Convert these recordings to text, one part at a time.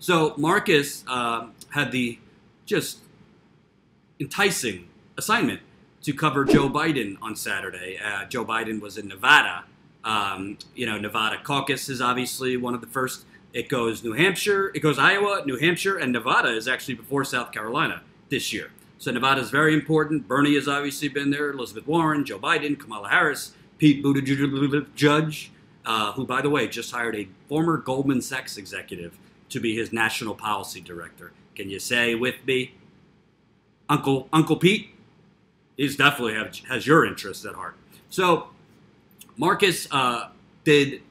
So Marcus had the just enticing assignment to cover Joe Biden on Saturday. Joe Biden was in Nevada. Nevada caucus is obviously one of the first. It goes New Hampshire, it goes Iowa, New Hampshire, and Nevada is actually before South Carolina this year. So Nevada is very important. Bernie has obviously been there, Elizabeth Warren, Joe Biden, Kamala Harris, Pete Buttigieg, who, by the way, just hired a former Goldman Sachs executive to be his national policy director. Can you say with me, Uncle Pete? He's definitely has your interests at heart. So Marcus did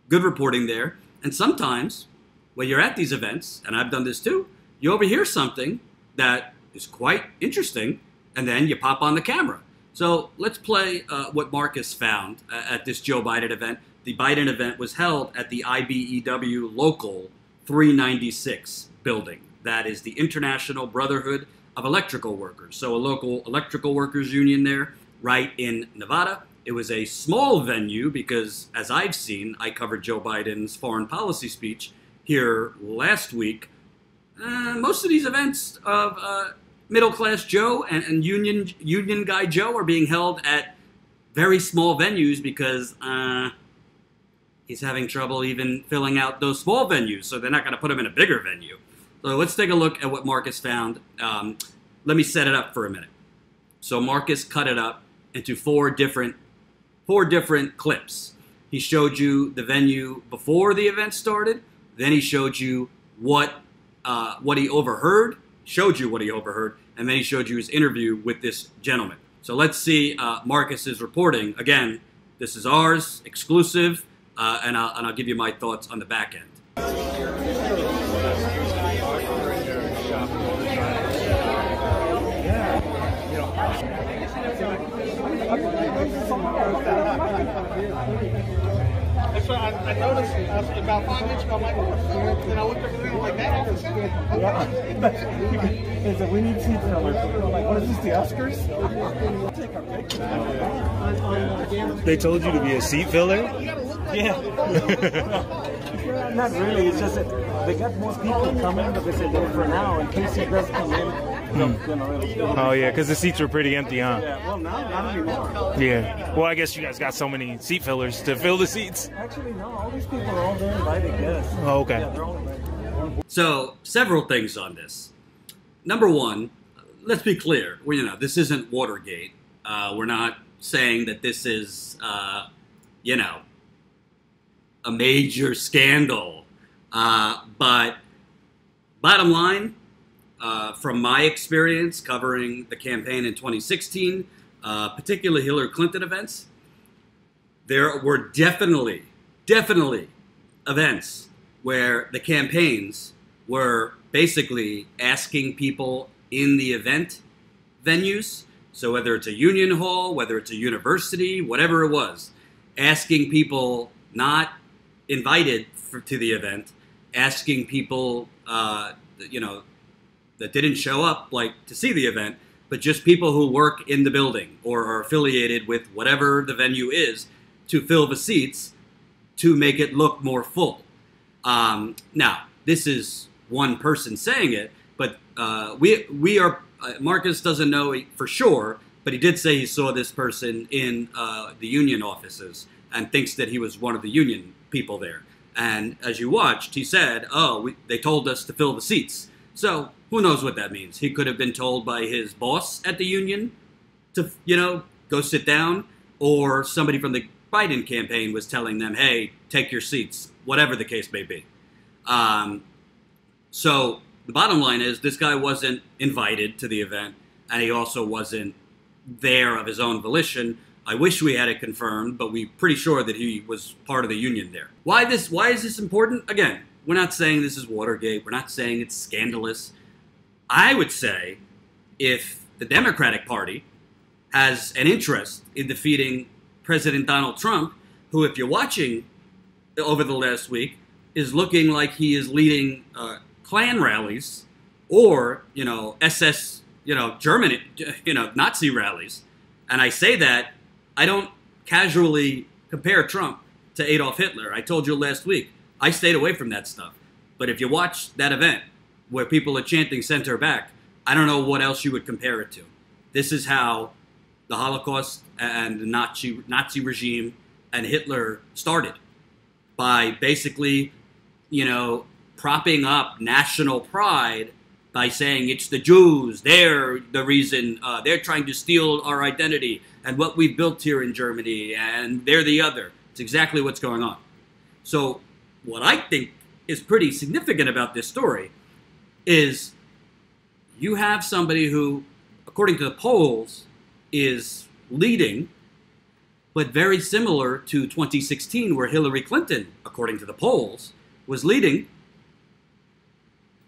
good reporting there. And sometimes when you're at these events, and I've done this too, you overhear something that is quite interesting, and then you pop on the camera. So let's play what Marcus found at this Joe Biden event. The Biden event was held at the IBEW Local 396 building. That is the International Brotherhood of Electrical Workers. So a local electrical workers union there, right in Nevada. It was a small venue because, as I've seen, I covered Joe Biden's foreign policy speech here last week. Most of these events of middle-class Joe and union guy Joe are being held at very small venues because he's having trouble even filling out those small venues, so they're not going to put him in a bigger venue. So let's take a look at what Marcus found. Let me set it up for a minute. So Marcus cut it up into four different clips. He showed you the venue before the event started. Then he showed you what he overheard, and then he showed you his interview with this gentleman. So let's see Marcus's reporting. Again, this is ours, exclusive, and I'll give you my thoughts on the back end. That's what I noticed about 5 minutes ago. I'm like, oh, then I looked over there and I'm like, that office. He said, we need seats fillers. I'm like, what is this, the Oscars? Take our picture. They told you to be a seat filler? Yeah. Not really. It's just that they got more people coming, but they said that for now, in case he does come in. Oh yeah, because the seats were pretty empty, huh? Yeah, well, not anymore. Yeah. Well, I guess you guys got so many seat fillers to fill the seats. Actually, no. All these people are all there invited guests. Oh, okay. Yeah, they're all invited. So several things on this. Number one, let's be clear. This isn't Watergate. We're not saying that this is, a major scandal. But bottom line, from my experience covering the campaign in 2016, particularly Hillary Clinton events, there were definitely events where the campaigns were basically asking people in the event venues, so whether it's a union hall, whether it's a university, whatever it was, asking people not invited to the event, asking people, that didn't show up, to see the event, but just people who work in the building or are affiliated with whatever the venue is to fill the seats to make it look more full. Now, this is one person saying it, but Marcus doesn't know for sure, but he did say he saw this person in the union offices and thinks that he was one of the union people there. And as you watched, he said, they told us to fill the seats. So who knows what that means? He could have been told by his boss at the union to, go sit down, or somebody from the Biden campaign was telling them, hey, take your seats, whatever the case may be. So the bottom line is this guy wasn't invited to the event, and he also wasn't there of his own volition. I wish we had it confirmed, but we're pretty sure that he was part of the union there. Why is this important? Again, we're not saying this is Watergate. We're not saying it's scandalous. I would say if the Democratic Party has an interest in defeating President Donald Trump, who, if you're watching over the last week, is looking like he is leading Klan rallies or, SS, German, Nazi rallies. And I say that, I don't casually compare Trump to Adolf Hitler. I told you last week, I stayed away from that stuff. But if you watch that event where people are chanting "send her back," I don't know what else you would compare it to. This is how the Holocaust and the Nazi regime and Hitler started, by basically, propping up national pride by saying it's the Jews, they're the reason, they're trying to steal our identity and what we've built here in Germany, and they're the other. It's exactly what's going on. So what I think is pretty significant about this story is you have somebody who, according to the polls, is leading, but very similar to 2016, where Hillary Clinton, according to the polls, was leading.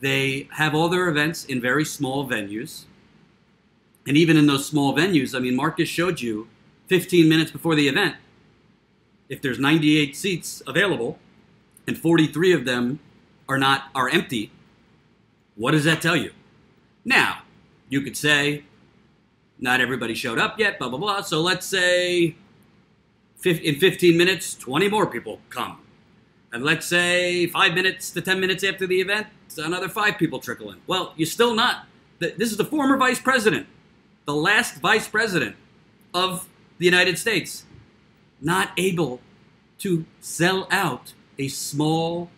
They have all their events in very small venues. And even in those small venues, I mean, Marcus showed you 15 minutes before the event, if there's 98 seats available and 43 of them are empty, what does that tell you? Now, you could say, not everybody showed up yet, blah, blah, blah. So let's say in 15 minutes, 20 more people come. And let's say 5 minutes to 10 minutes after the event, another 5 people trickle in. Well, you're still not. This is the former vice president, the last vice president of the United States, not able to sell out a small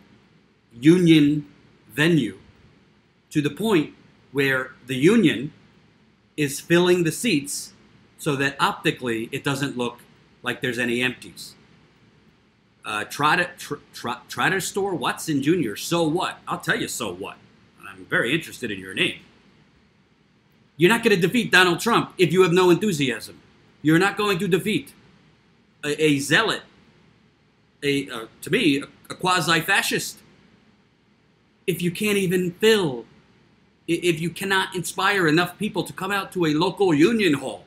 union venue to the point where the union is filling the seats so that optically it doesn't look like there's any empties. Try to store Watson Jr. So what? I'll tell you so what. I'm very interested in your name. You're not going to defeat Donald Trump if you have no enthusiasm. You're not going to defeat a zealot, to me, a quasi-fascist, if you can't even fill, if you cannot inspire enough people to come out to a local union hall.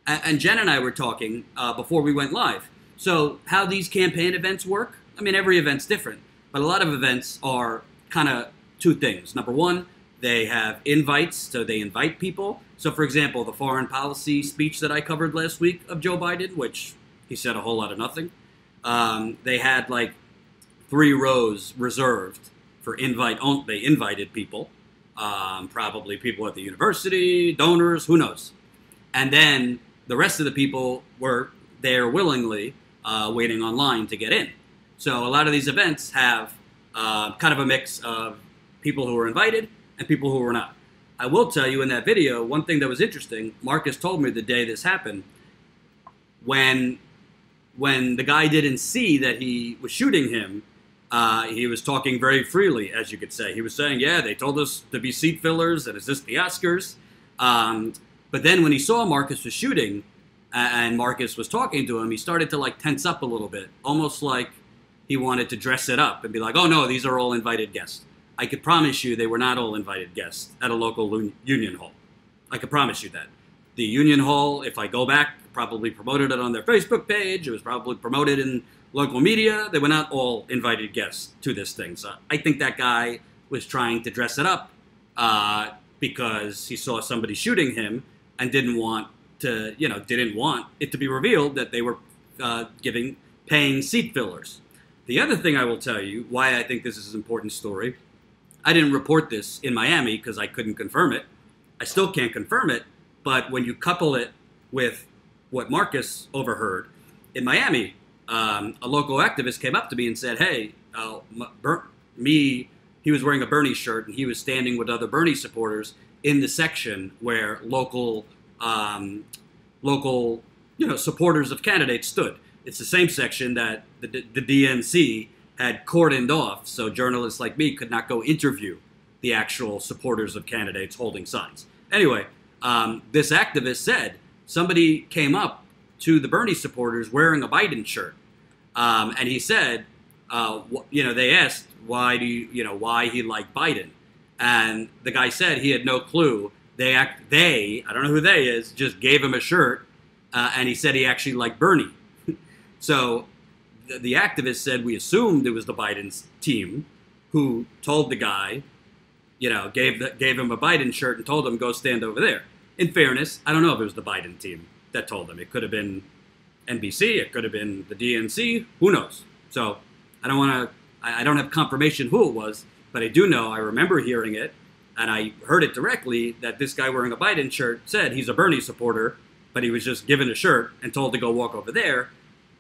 And Jen and I were talking before we went live. So how these campaign events work, I mean, every event's different, but a lot of events are kind of two things. Number one, they have invites, so they invite people. So, for example, the foreign policy speech that I covered last week of Joe Biden, which he said a whole lot of nothing, they had like 3 rows reserved for invite. They invited people, probably people at the university, donors, who knows. And then the rest of the people were there willingly, waiting online to get in. So a lot of these events have kind of a mix of people who were invited and people who were not. I will tell you in that video, one thing that was interesting, Marcus told me the day this happened, when the guy didn't see that he was shooting him, he was talking very freely, as you could say. He was saying, yeah, they told us to be seat fillers, and is this the Oscars? But then when he saw Marcus was shooting, and Marcus was talking to him, he started to like tense up a little bit, almost like he wanted to dress it up and be like, oh no, these are all invited guests. I could promise you they were not all invited guests at a local union hall. I could promise you that. The union hall, if I go back, probably promoted it on their Facebook page. It was probably promoted in local media. They were not all invited guests to this thing. So I think that guy was trying to dress it up because he saw somebody shooting him and didn't want it to be revealed that they were paying seat fillers. The other thing I will tell you, why I think this is an important story, I didn't report this in Miami because I couldn't confirm it. I still can't confirm it, but when you couple it with what Marcus overheard, in Miami, a local activist came up to me and said, hey, he was wearing a Bernie shirt and he was standing with other Bernie supporters in the section where local supporters of candidates stood. It's the same section that the DNC had cordoned off, so journalists like me could not go interview the actual supporters of candidates holding signs. Anyway, this activist said somebody came up to the Bernie supporters wearing a Biden shirt, and he said, they asked why he liked Biden, and the guy said he had no clue. I don't know who they is, just gave him a shirt, and he said he actually liked Bernie. So the activist said we assumed it was the Biden's team who told the guy, gave him a Biden shirt and told him go stand over there. In fairness, I don't know if it was the Biden team that told him. It could have been NBC, it could have been the DNC, who knows? So I don't want I don't have confirmation who it was, but I do know, I remember hearing it, and I heard it directly, that this guy wearing a Biden shirt said he's a Bernie supporter, but he was just given a shirt and told to go walk over there.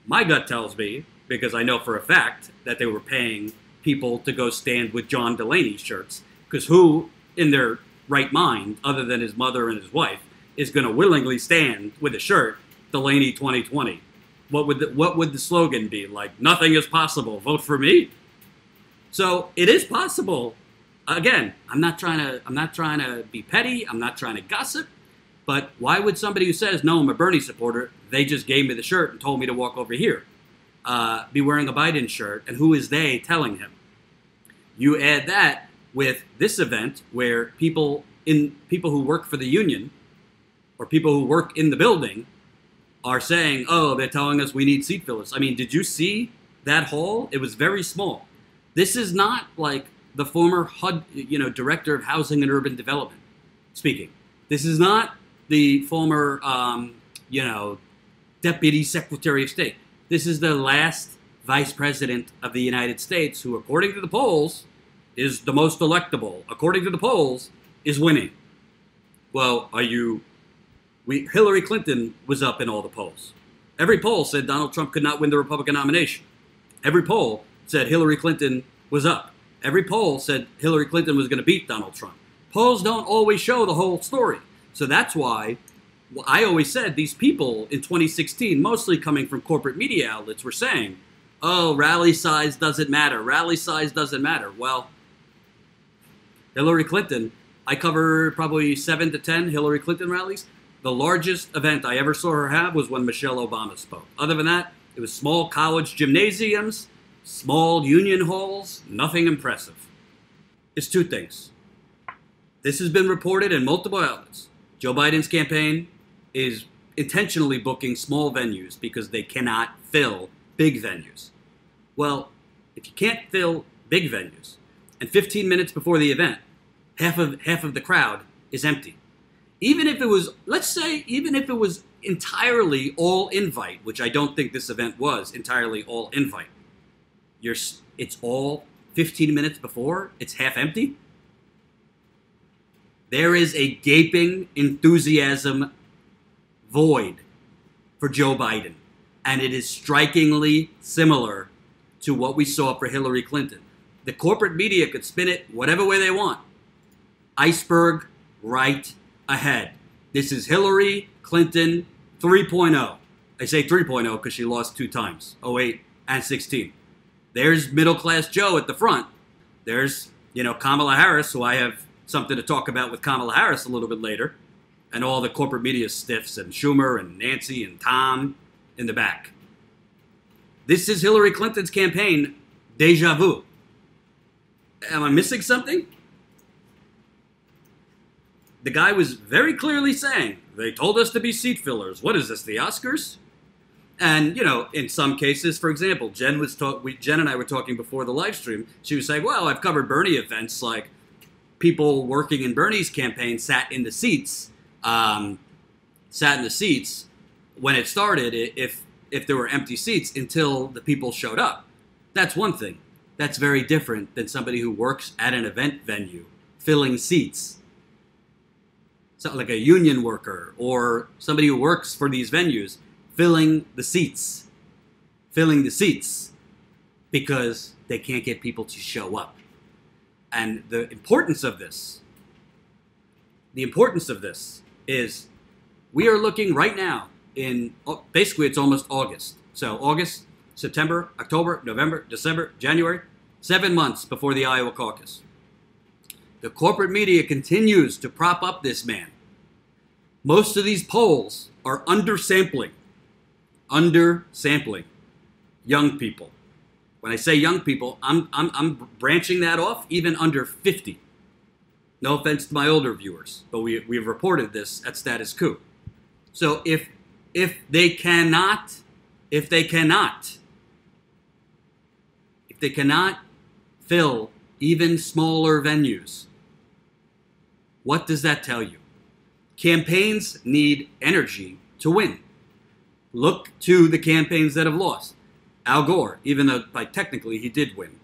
My gut tells me, because I know for a fact, that they were paying people to go stand with John Delaney shirts. Because who, in their right mind, other than his mother and his wife, is going to willingly stand with a shirt, Delaney 2020? What would the slogan be? Like, nothing is possible, vote for me? So it is possible. Again, I'm not trying to be petty, I'm not trying to gossip, but why would somebody who says, no, I'm a Bernie supporter, they just gave me the shirt and told me to walk over here, be wearing a Biden shirt, and who is they telling him? You add that with this event where people who work for the union or people who work in the building are saying, oh, they're telling us we need seat fillers. I mean, did you see that hall? It was very small. This is not like the former HUD, Director of Housing and Urban Development speaking. This is not the former, Deputy Secretary of State. This is the last Vice President of the United States who, according to the polls, is the most electable. According to the polls, is winning. Well, Hillary Clinton was up in all the polls. Every poll said Donald Trump could not win the Republican nomination. Every poll said Hillary Clinton was up. Every poll said Hillary Clinton was going to beat Donald Trump. Polls don't always show the whole story. So that's why I always said these people in 2016, mostly coming from corporate media outlets, were saying, oh, rally size doesn't matter. Rally size doesn't matter. Well, Hillary Clinton, I cover probably 7 to 10 Hillary Clinton rallies. The largest event I ever saw her have was when Michelle Obama spoke. Other than that, it was small college gymnasiums, small union halls, nothing impressive. It's two things. This has been reported in multiple outlets. Joe Biden's campaign is intentionally booking small venues because they cannot fill big venues. Well, if you can't fill big venues, and 15 minutes before the event, half of the crowd is empty. Even if it was, let's say, even if it was entirely all invite, which I don't think this event was entirely all invite, it's all 15 minutes before, it's half empty. There is a gaping enthusiasm void for Joe Biden, and it is strikingly similar to what we saw for Hillary Clinton. The corporate media could spin it whatever way they want. Iceberg right ahead. This is Hillary Clinton 3.0. I say 3.0 because she lost 2 times, 08 and 16. There's middle-class Joe at the front. There's, Kamala Harris, who I have something to talk about with Kamala Harris a little bit later, and all the corporate media stiffs, and Schumer and Nancy and Tom in the back. This is Hillary Clinton's campaign, deja vu. Am I missing something? The guy was very clearly saying, they told us to be seat fillers. What is this, the Oscars? And, in some cases, for example, Jen and I were talking before the live stream. She was saying, well, I've covered Bernie events, like people working in Bernie's campaign sat in the seats when it started, if there were empty seats until the people showed up. That's one thing. That's very different than somebody who works at an event venue filling seats. So like a union worker or somebody who works for these venues filling the seats because they can't get people to show up. And the importance of this is we are looking right now basically it's almost August. So August, September, October, November, December, January, 7 months before the Iowa caucus. The corporate media continues to prop up this man. Most of these polls are undersampling young people. When I say young people, I'm branching that off even under 50. No offense to my older viewers, but we've reported this at Status Coup. So if they cannot fill even smaller venues, what does that tell you? Campaigns need energy to win. Look to the campaigns that have lost. Al Gore, even though technically he did win.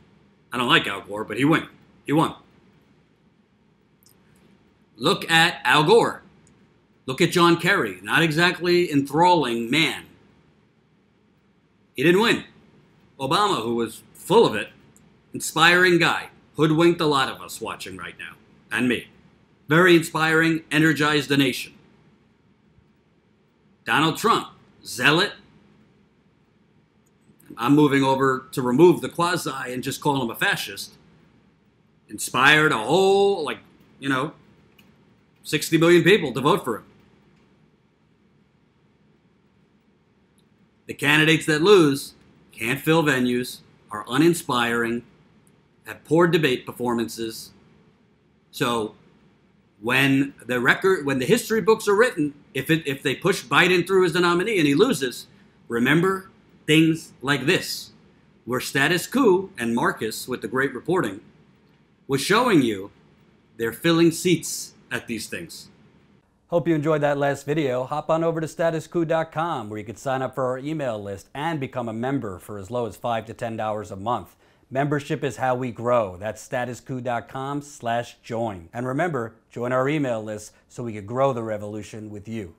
I don't like Al Gore, but he won. He won. Look at Al Gore. Look at John Kerry. Not exactly enthralling man. He didn't win. Obama, who was full of it, inspiring guy, hoodwinked a lot of us watching right now, and me. Very inspiring, energized the nation. Donald Trump, zealot. I'm moving over to remove the quasi and just call him a fascist. Inspired a whole, 60 million people to vote for him. The candidates that lose can't fill venues, are uninspiring, have poor debate performances. So when the history books are written, if they push Biden through as the nominee and he loses, remember things like this, where Status Coup and Marcus, with the great reporting, was showing you they're filling seats at these things. Hope you enjoyed that last video. Hop on over to statuscoup.com where you can sign up for our email list and become a member for as low as $5 to $10 a month. Membership is how we grow. That's statuscoup.com/join. And remember, join our email list so we can grow the revolution with you.